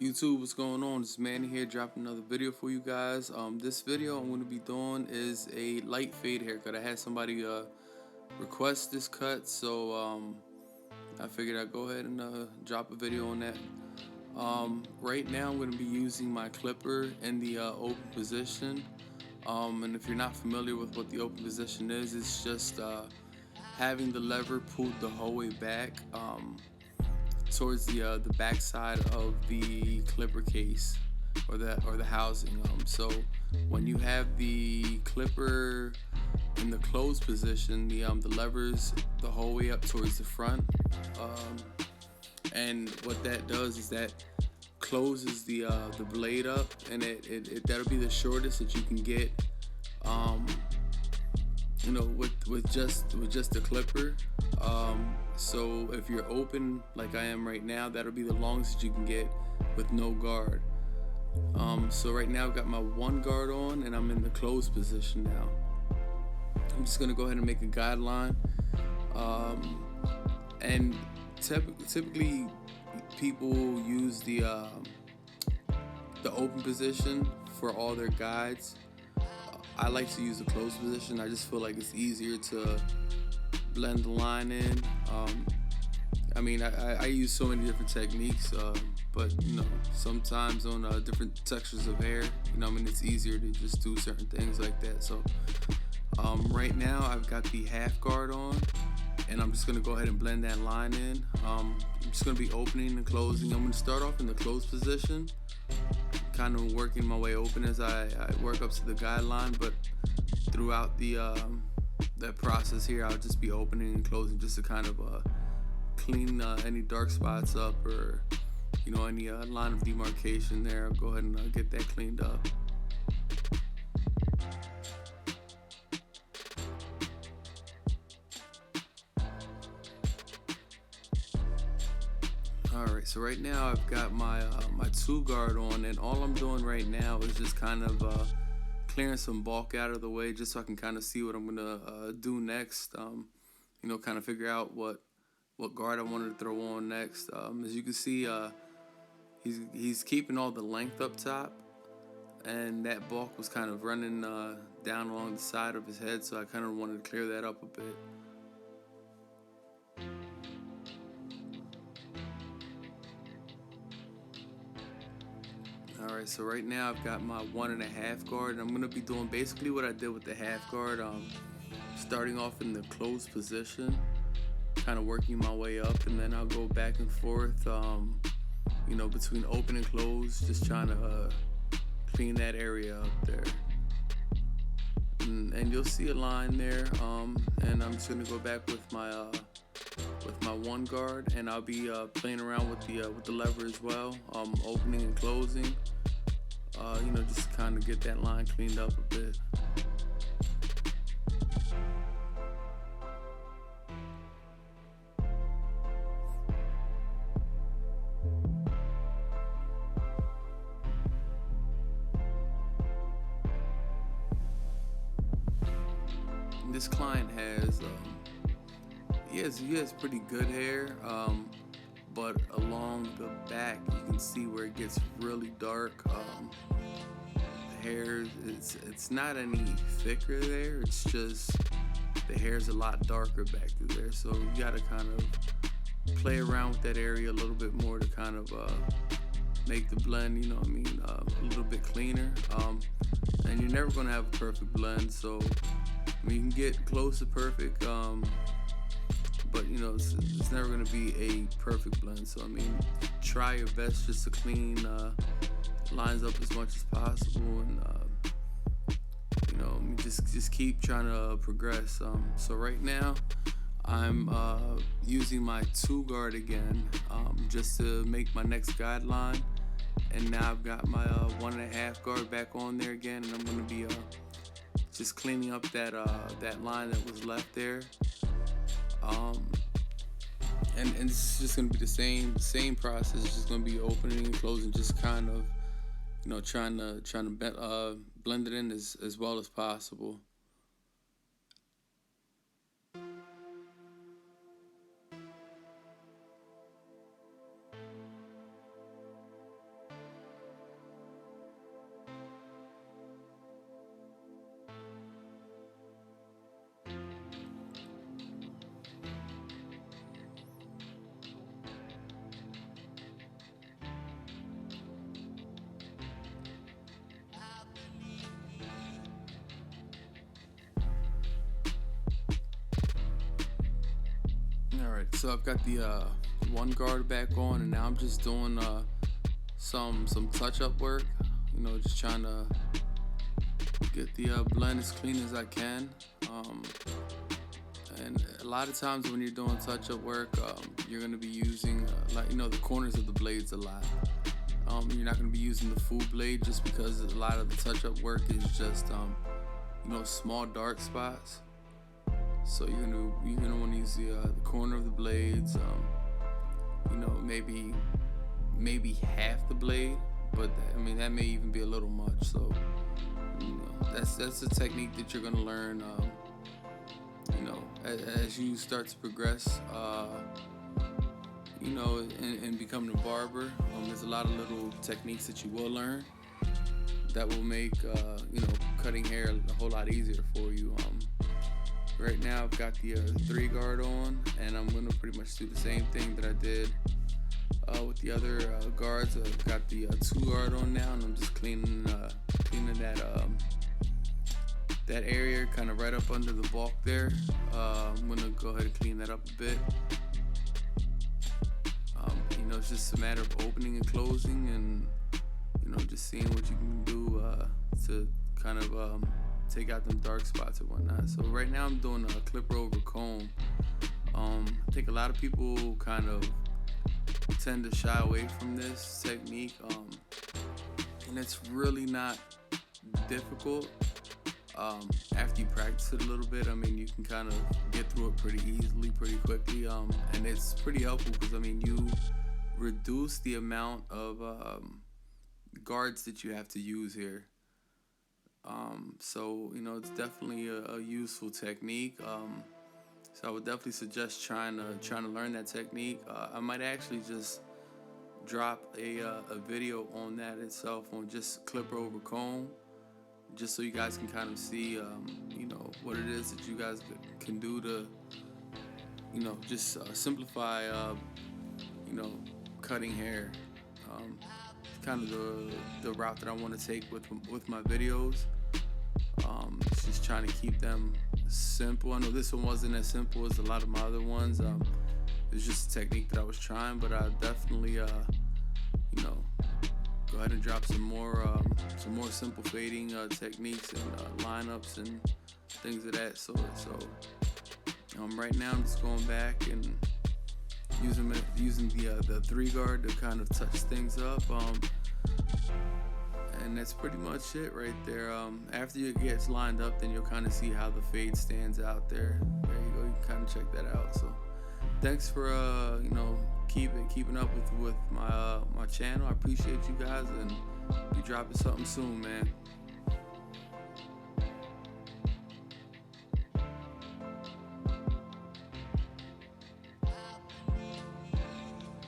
YouTube, what's going on? It's Manny here, dropping another video for you guys. This video I'm going to be doing is a light fade haircut. I had somebody request this cut, so I figured I'd go ahead and drop a video on that. Right now I'm going to be using my clipper in the open position. And if you're not familiar with what the open position is, it's just having the lever pulled the whole way back towards the back side of the clipper case or the housing. So when you have the clipper in the closed position, the levers the whole way up towards the front, and what that does is that closes the blade up, and it that'll be the shortest that you can get. With just the clipper. So if you're open like I am right now, that'll be the longest that you can get with no guard. So right now I've got my one guard on and I'm in the closed position now. I'm just gonna go ahead and make a guideline. And typically people use the open position for all their guides. I like to use the closed position. I just feel like it's easier to blend the line in. I use so many different techniques, but sometimes on different textures of hair, it's easier to just do certain things like that. So right now I've got the half guard on, and I'm just gonna go ahead and blend that line in. I'm just gonna be opening and closing. I'm gonna start off in the closed position, kind of working my way open as I work up to the guideline, but throughout that process here, I'll just be opening and closing just to kind of clean any dark spots up, or any line of demarcation there. I'll go ahead and get that cleaned up. Alright, so right now I've got my two guard on, and all I'm doing right now is just kind of clearing some bulk out of the way, just so I can kind of see what I'm gonna do next. Kind of figure out what guard I wanted to throw on next. As you can see, he's keeping all the length up top, and that bulk was kind of running down along the side of his head, so I kind of wanted to clear that up a bit. Alright, so right now I've got my 1.5 guard, and I'm going to be doing basically what I did with the half guard, starting off in the closed position, kind of working my way up, and then I'll go back and forth, between open and close, just trying to clean that area up there. And you'll see a line there, and I'm just going to go back with my one guard, and I'll be playing around with the lever as well, opening and closing, just kind of get that line cleaned up a bit. This client has he has pretty good hair, but along the back you can see where it gets really dark. The hair, it's not any thicker there, it's just the hair's a lot darker back through there, so you gotta kind of play around with that area a little bit more to kind of make the blend, a little bit cleaner. And you're never gonna have a perfect blend, so you can get close to perfect, but it's never going to be a perfect blend. So try your best just to clean lines up as much as possible, and just keep trying to progress. So right now I'm using my two guard again, just to make my next guideline, and now I've got my 1.5 guard back on there again, and I'm going to be just cleaning up that line that was left there. And it's just gonna be the same process. It's just gonna be opening and closing, just kind of trying to blend it in as well as possible. Alright, so I've got the one guard back on, and now I'm just doing some touch-up work. You know, just trying to get the blend as clean as I can. And a lot of times when you're doing touch-up work, you're gonna be using like the corners of the blades a lot. You're not gonna be using the full blade just because a lot of the touch-up work is just small dark spots. So you're gonna want to use the corner of the blades. Maybe half the blade, but that may even be a little much. So that's a technique that you're gonna learn. As you start to progress, and becoming a barber. There's a lot of little techniques that you will learn that will make cutting hair a whole lot easier for you. Right now I've got the 3 guard on, and I'm gonna pretty much do the same thing that I did with the other guards. I've got the 2 guard on now, and I'm just cleaning that area kind of right up under the bulk there. I'm gonna go ahead and clean that up a bit. It's just a matter of opening and closing, and just seeing what you can do to kind of take out them dark spots and whatnot. So right now I'm doing a clipper over comb. I think a lot of people kind of tend to shy away from this technique, and it's really not difficult. After you practice it a little bit, you can kind of get through it pretty easily, pretty quickly, and it's pretty helpful because you reduce the amount of guards that you have to use here. So it's definitely a useful technique. So I would definitely suggest trying to learn that technique. I might actually just drop a video on that itself, on just clipper over comb, just so you guys can kind of see what it is that you guys can do to just simplify cutting hair. Kind of the route that I want to take with my videos. Just trying to keep them simple. I know this one wasn't as simple as a lot of my other ones. It's just a technique that I was trying, but I definitely go ahead and drop some more simple fading techniques and lineups and things of that sort. So right now I'm just going back and using the 3 guard to kind of touch things up. And that's pretty much it right there. After it gets lined up, then you'll kind of see how the fade stands out there. There you go. You can kind of check that out. So thanks for keeping up with my channel. I appreciate you guys, and be dropping something soon, man.